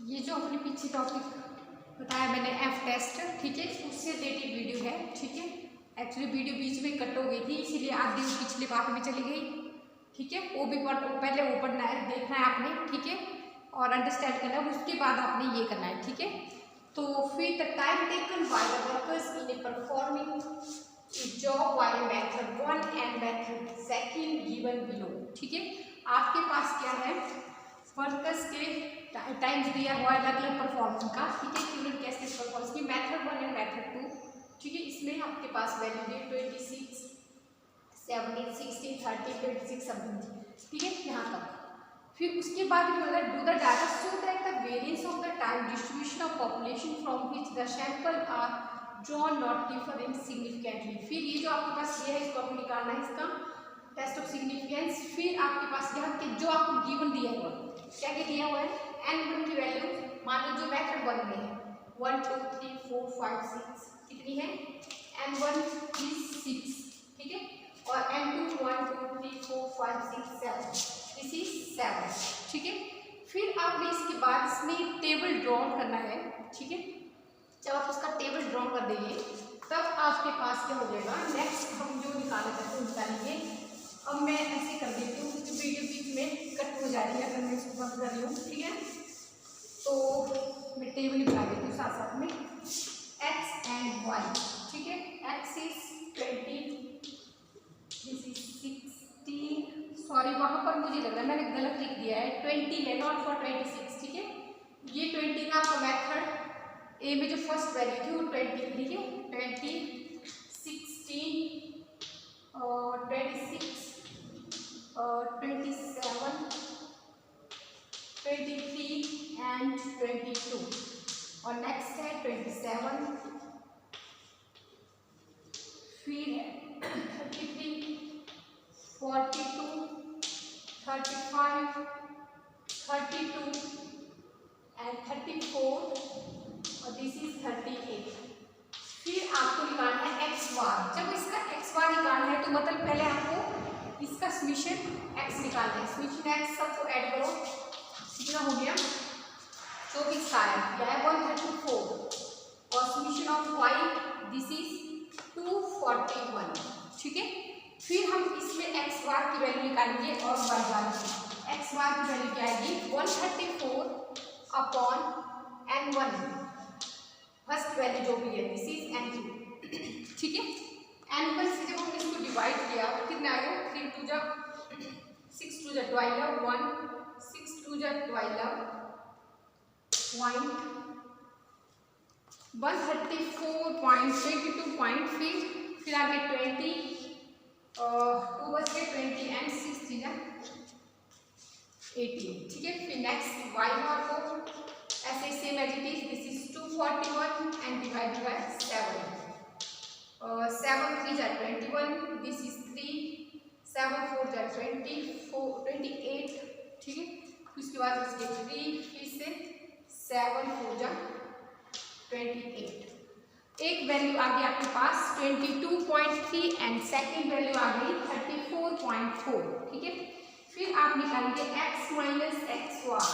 ये जो हमने पीछे टॉपिक बताया मैंने एफ टेस्ट, ठीक है, उससे रिलेटेड वीडियो है, ठीक है। एक्चुअली वीडियो बीच में कट हो गई थी, इसीलिए आधी पिछले पार्ट में चली गई, ठीक है। वो भी पहले वो पढ़ना है, देखना है आपने, ठीक है, और अंडरस्टैंड करना है, उसके बाद आपने ये करना है, ठीक है। तो फिर the time taken by the workers in A performing job by method 1 and method 2 given below, ठीक है। आपके पास क्या है, वर्कर्स के टाइम्स दिया हुआ है अलग अलग परफॉर्मेंस का, ठीक है, स्टूडेंट कैसे परफॉर्मेंस की मेथड 1 एंड मेथड 2, ठीक है। इसमें आपके पास वैल्यू है 26, 17, 16, 30, 26 समथिंग, ठीक है, यहाँ तक। फिर उसके बाद do the data show that the variance of the time distribution of population from which the sample are drawn not differ in significantly. फिर ये जो आपके पास ये है, इसको आपको निकालना है, इसका टेस्ट ऑफ सिग्निफिकेंस। फिर आपके पास यहाँ के जो आपको गिवन दिया हुआ, क्या क्या दिया हुआ है, n1 की वैल्यू मान लो जो मेथड 1 में है 1 2 3 4 5 6 कितनी है, n1 is 6, ठीक है, और n2 1 2 3 4 5 6 7, दिस इज 7, ठीक है। फिर आपने इसके बाद इसमें टेबल ड्रॉ करना है, ठीक है। जब आप उसका टेबल ड्रॉ कर देंगे तब आपके पास क्या हो जाएगा, नेक्स्ट हम जो निकाले थे वो निकालेंगे। अब मैं ऐसे कर देती हूँ क्योंकि वीडियो बीच में कट हो जा रही है, अगर मैं इसको बंद कर रही हूँ, ठीक है। तो मैं टेबल ही बना देती हूँ साथ साथ में, x एंड y, ठीक है। x is 20, this is 60, sorry वहाँ पर मुझे लग रहा है मैंने गलत लिख दिया है, 20 है, नॉट फॉर 26, ठीक है। ये 20 का आपका मेथड ए में जो फर्स्ट वैल्यू थी वो 20, ठीक है, 20, 16 और 26 और 27, 23 एंड 22, और नेक्स्ट है 27, फिर है 33, 42, 35, 32 एंड 34 और दिस इज 38। फिर आपको निकालना है एक्स बार। जब इसका एक्स बार निकालना है तो मतलब पहले आपको इसका समीशन एक्स निकालना है, समीशन एक्स सबको ऐड करो, कितना हो गया 24 का है 134, और summation of why this is 241, ठीक है। फिर हम इसमें एक्स बार की वैल्यू निकालेंगे और वाई बार की। एक्स बार की वैल्यू क्या आएगी 134 अपॉन n1, फर्स्ट वैल्यू जो भी है दिस इज n2, ठीक है। n1 से जब हमने इसको डिवाइड किया तो कितना आएगा 3 2 जा 6 2 जा 12 1 6 2 जा 12 पॉइंट 134.22 फिर आगे 20 2 बच के 20 एंड 6 3 जा 18, ठीक है। फिर नेक्स्ट वाई बार को ऐसे same as it is, this is 241 and divided by 7, 7 3 जा 21, दिस इज 3, 7 4 जा 28, ठीक है। उसके बाद इसके 3, फिर से 7 4 जा 28, एक वैल्यू आ गई आपके पास 22.3 एंड सेकेंड वैल्यू आ गई 34.4, ठीक है। फिर आप निकालेंगे x माइनस एक्स बार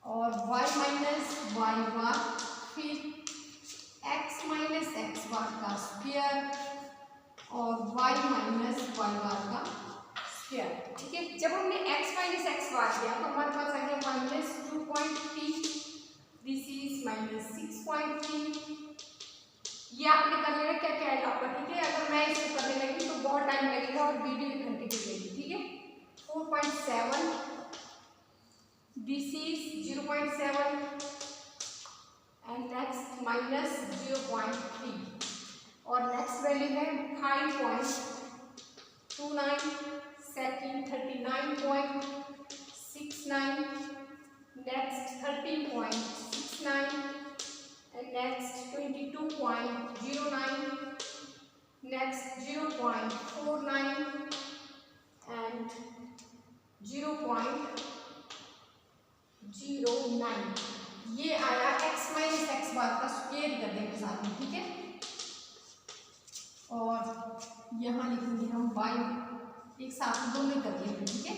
और y माइनस वाई बार, फिर x माइनस एक्स बार का स्क्वायर और y माइनस वाई बार का स्क्वायर, ठीक है। जब हमने x माइनस एक्स बार किया तो हमारे पास आ गया माइनस 2.3, दिस इज माइनस 6.3। ये आपने कर लेना क्या क्या है आपका, ठीक है। अगर मैं इसको करने लगी तो बहुत टाइम लगेगा और वीडियो एक घंटे की लगेगी, ठीक है। 4.7, this is 0.7 and next minus 0.3, और नेक्स्ट वैल्यू है 5.29, second 39.69, next 30.69 and next 22.09, next 0.49 and 0.09। ये आया x माइनस एक्स बार का स्क्वायर कर देंगे साथ में, ठीक है। और यहाँ लिखेंगे हम y, एक साथ दोनों कर देंगे, ठीक है।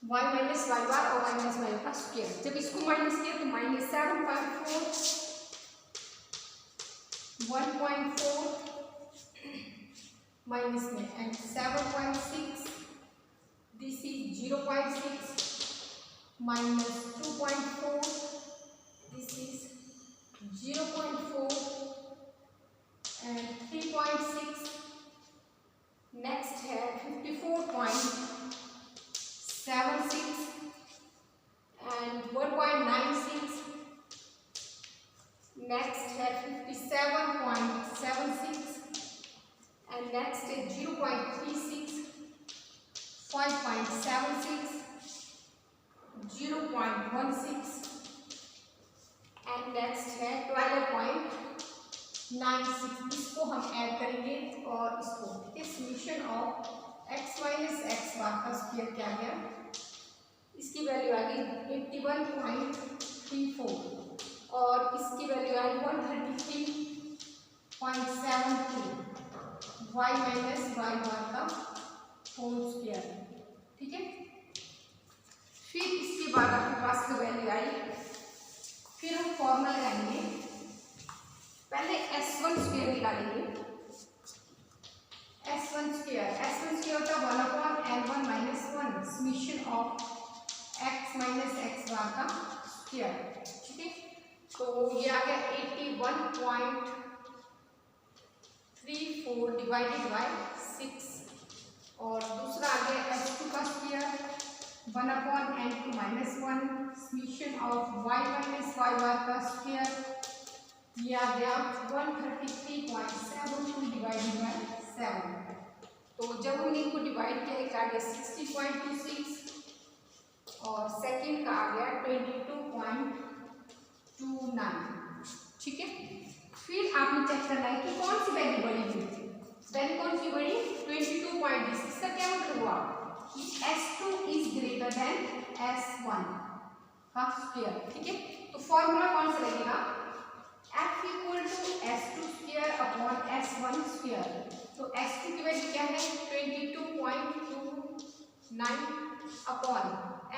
y माइनस वाई बार और y माइनस वाई का स्क्वायर। जब इसको माइनस किया तो माइनस 7.4 1.4 माइनस में and 7.6 this is 0.6 minus 2.4 this is 0.4 and 3.6 next है 54.76 एंड 1.96 नेक्स्ट है 57.76 एंड नेक्स्ट है 0.36 5.76 0.16 एंड नेक्स्ट है 12.96। इसको हम ऐड करेंगे और इसको summation of x minus x bar का स्क्वायर क्या गया, इसकी वैल्यू आ गई 81.34 और इसकी वैल्यू आई 133.72 y माइनस वाई बार का होल स्क्वायर। ठीक है, फिर इसके बाद आपके पास जो वैल्यू आई, फिर हम फॉर्मूला लगाएंगे। पहले S1 स्क्वायर निकालेंगे। S1 स्क्वायर होता है 1/L1 minus 1 summation of x minus x bar का स्क्वायर। ठीक है, तो ये आ गया 81.34 डिवाइडेड बाय 6 और दूसरा आ गया S2 का square 1/L2 minus 1 summation of y minus y bar का स्क्वायर, ये आ गया 133.72 डिवाइडेड बाय 7। तो जब हमने इनको डिवाइड किया एक आ गया 60.26 और सेकंड का आ गया 22.29। ठीक है, फिर आपने चेक करना है कि कौन सी वैल्यू बड़ी हुई, वैल्यू कौन सी बड़ी 22.26। इसका क्या मतलब हुआ कि S2 is greater than S1 का स्क्वायर। ठीक है, तो फॉर्मूला कौन सा लगेगा F equal to S2 square upon S1 square. तो S2 की वैल्यू क्या है 22.29 अपॉन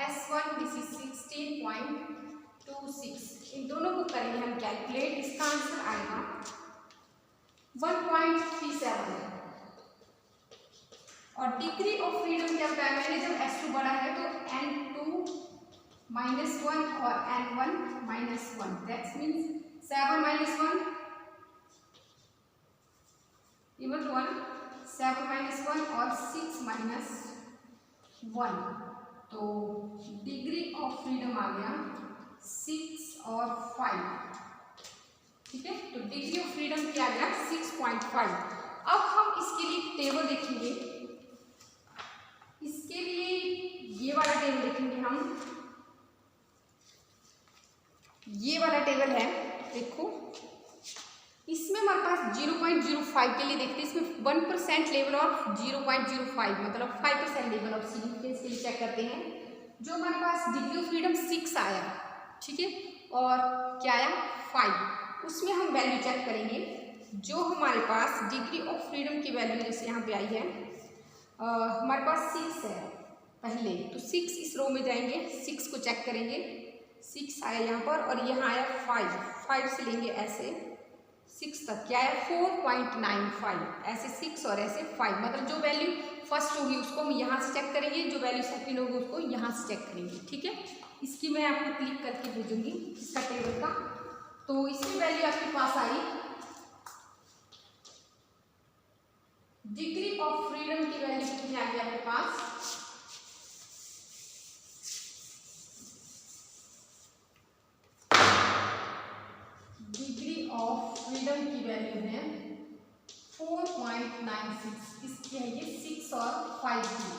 S1 दिस इज 16.26। इन दोनों को करेंगे हम कैलकुलेट, इसका आंसर आएगा 1.37 और डिग्री ऑफ फ्रीडम क्या बताया मैंने, जब S2 बड़ा है तो N2 माइनस 1 और N1 minus 1 that's means 7 minus 1 equal to 1, 7 minus 1 और 6 माइनस 1, तो डिग्री ऑफ फ्रीडम आ गया 6 और 5। ठीक है, तो डिग्री ऑफ फ्रीडम क्या आ गया 6.5। अब हम इसके लिए टेबल देखेंगे, इसके लिए ये वाला टेबल देखेंगे हम। ये वाला टेबल है, देखो इसमें हमारे पास 0.05 के लिए देखते हैं, इसमें 1% लेवल ऑफ 0.05 मतलब 5% लेवल ऑफ सिग्निफिकेंस के लिए चेक करते हैं। जो हमारे पास डिग्री ऑफ फ्रीडम 6 आया, ठीक है, और क्या आया 5, उसमें हम वैल्यू चेक करेंगे। जो हमारे पास डिग्री ऑफ फ्रीडम की वैल्यू जैसे यहाँ पे आई है, हमारे पास 6 है पहले, तो 6 इस रो में जाएंगे, 6 को चेक करेंगे, 6 आया यहाँ पर और यहाँ आया 5 से लेंगे ऐसे 6 तक, क्या है 4.95, ऐसे 6 और ऐसे 5, मतलब जो वैल्यू फर्स्ट होगी उसको हम यहाँ से चेक करेंगे, जो वैल्यू सेकंड होगी उसको यहाँ से चेक करेंगे। ठीक है, इसकी मैं आपको क्लिक करके भेजूंगी इसका टेबल का। तो इसकी वैल्यू आपके पास आई, डिग्री ऑफ फ्रीडम की वैल्यू कितनी आ गई आपके पास, डिग्री ऑफ फ्रीडम की वैल्यू है 4.96, इसकी है ये 6 और 5 की,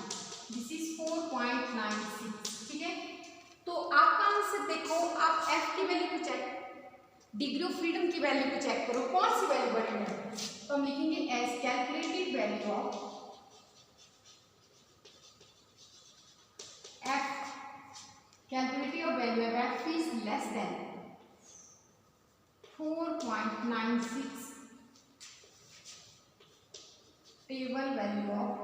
दिस इज 4.96। ठीक है, तो आपका आंसर देखो, आप F की वैल्यू को चेक, डिग्री ऑफ फ्रीडम की वैल्यू को चेक करो कौन सी वैल्यू बड़ी है, तो हम लिखेंगे as calculated value of F, calculated value of F is less than 4.96 table value of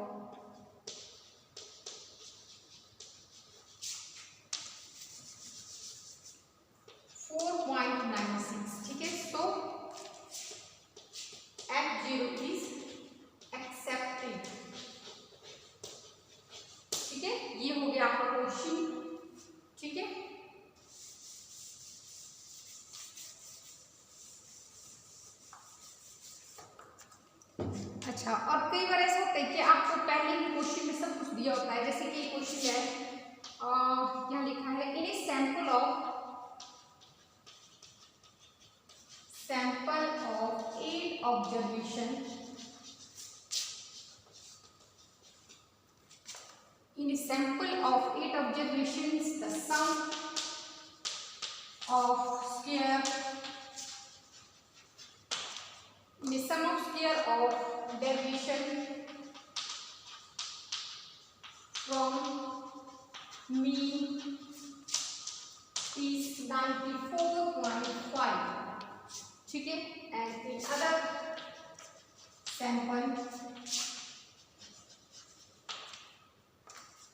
सकते हैं कि आपको पहले ही क्वेश्चन में सब कुछ दिया होता है। जैसे कि क्वेश्चन है, यहाँ लिखा है in a sample of 8 observation, in a sample of 8 observations, the sum of square of derivation from mean is 94.5. ठीक है, and in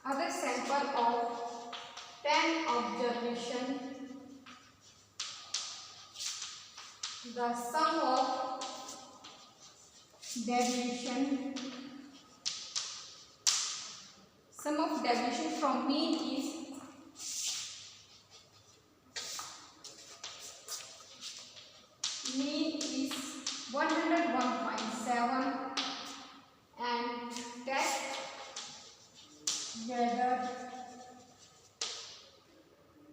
other sample of 10 observation, the sum of deviation from mean is 101.7 and test whether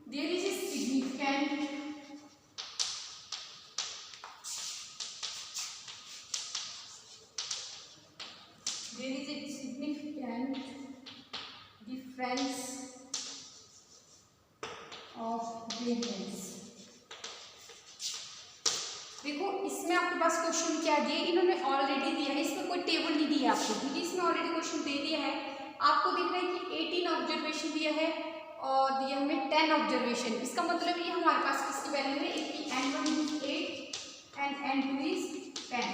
there is a significant difference of variance। देखो इसमें आपके पास question क्या दिए, इन्होंने already दिया है, इसमें कोई टेबल नहीं दिया आपको, ठीक है। इसमें ऑलरेडी क्वेश्चन दे दिया है, आपको दिख रहा है कि 18 ऑब्जर्वेशन दिया है और दिया हमें 10 ऑब्जर्वेशन। इसका मतलब ये हमारे पास किसकी वैल्यू है, एक की n1 is 8 and n2 is 10,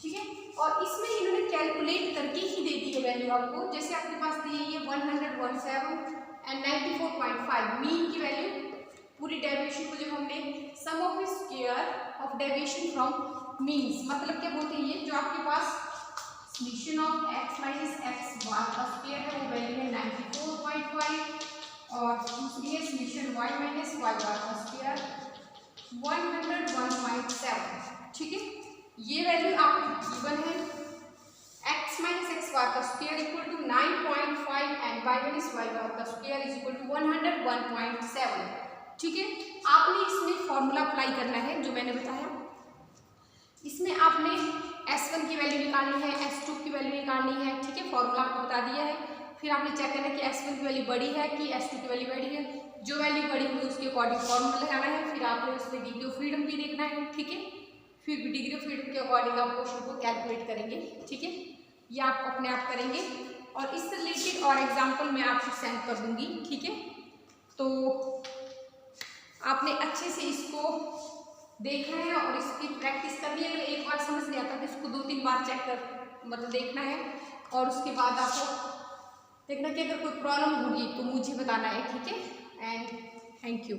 ठीक है। और इसमें इन्होंने कैलकुलेट करके ही दे दी है वैल्यू आपको। जैसे आपके पास दी है ये 117 एंड 94.5 मीन की वैल्यू। पूरी डेरिवेशन को जब हमने sum of square of deviation from means, मतलब क्या बोलते हैं, ये जो आपके पास summation of x minus x bar का स्क्वायर है वो वैल्यू है 94.5 और दूसरी है summation y minus y bar का स्क्वायर 101.7, ठीक है। ये वैल्यू आपको गिवन है, x माइनस एक्स बार का square equal to 9.5 and y minus y bar का स्क्वायर इज इक्वल टू 101.7, ठीक है। आपने इसमें फॉर्मूला अप्लाई करना है जो मैंने बताया। इसमें आपने S1 की वैल्यू निकालनी है, S2 की वैल्यू निकालनी है, ठीक है। फॉर्मूला आपको बता दिया है। फिर आपने चेक करना है कि S1 की वैल्यू बड़ी है कि S2 की वैल्यू बड़ी है। जो वैल्यू बड़ी हुई उसके अकॉर्डिंग फॉर्मूला लगाना है। फिर आपने उसमें डिग्री ऑफ फ्रीडम भी देखना है, ठीक है। फिर डिग्री ऑफ फ्रीडम के अकॉर्डिंग आप क्वेश्चन को कैलकुलेट करेंगे, ठीक है। ये आप अपने आप करेंगे और इससे रिलेटेड और एग्जाम्पल मैं आपको सेंड कर दूंगी, ठीक है। तो आपने अच्छे से इसको देखना है और इसकी प्रैक्टिस करनी है। अगर एक बार समझ नहीं आता तो इसको 2-3 बार चेक कर मतलब देखना है और उसके बाद आपको देखना कि अगर कोई प्रॉब्लम होगी तो मुझे बताना है, ठीक है। And thank you.